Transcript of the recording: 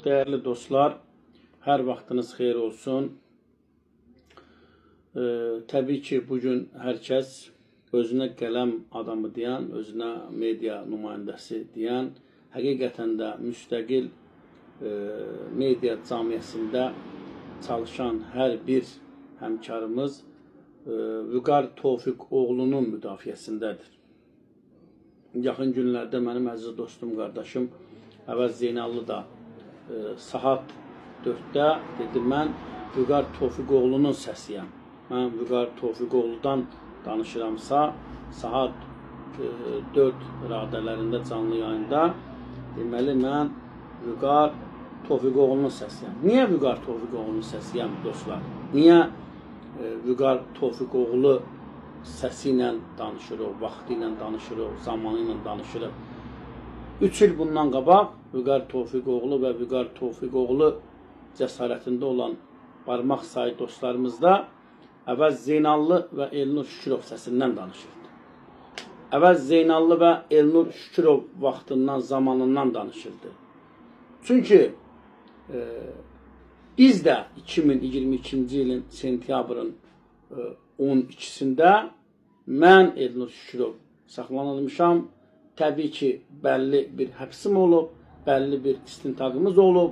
Değerli dostlar, hər vaxtınız xeyir olsun. Təbii ki, bugün hər kəs özünə qələm adamı deyən, özünə media nümayəndəsi deyən, həqiqətən də müstəqil media camiyyəsində çalışan hər bir həmkarımız Vüqar Tofiqoğlu'nun müdafiəsindədir. Yaxın günlərdə mənim əziz dostum, qardaşım Əvəz Zeynallı da saat 4'də dedi, mən Vüqar Tofiqoğlu'nun səsiyəm. Mən Vüqar Tofiqoğlu'dan danışıramsa, saat 4 radələrində canlı yayında deməli, mən Vüqar Tofiqoğlu'nun səsiyəm. Niyə Vüqar Tofiqoğlu'nun səsiyəm dostlar? Niyə Vüqar Tofiqoğlu səsi ilə danışırıq, vaxtı ilə danışırıq, zamanı ilə danışırıq? 3 il bundan qabaq Vüqar Tofiqoğlu və Vüqar Tofiqoğlu cəsarətində olan barmaq sayı dostlarımızda Əvəz Zeynallı və Elnur Şükürov səsindən danışırdı. Əvəz Zeynallı və Elnur Şükürov vaxtından, zamanından danışırdı. Çünki biz də 2022-ci ilin sentyabrın 12-sində mən Elnur Şükürov saxlanılmışam. Təbii ki, bəlli bir həbsim olub, bəlli bir istintaqımız olub.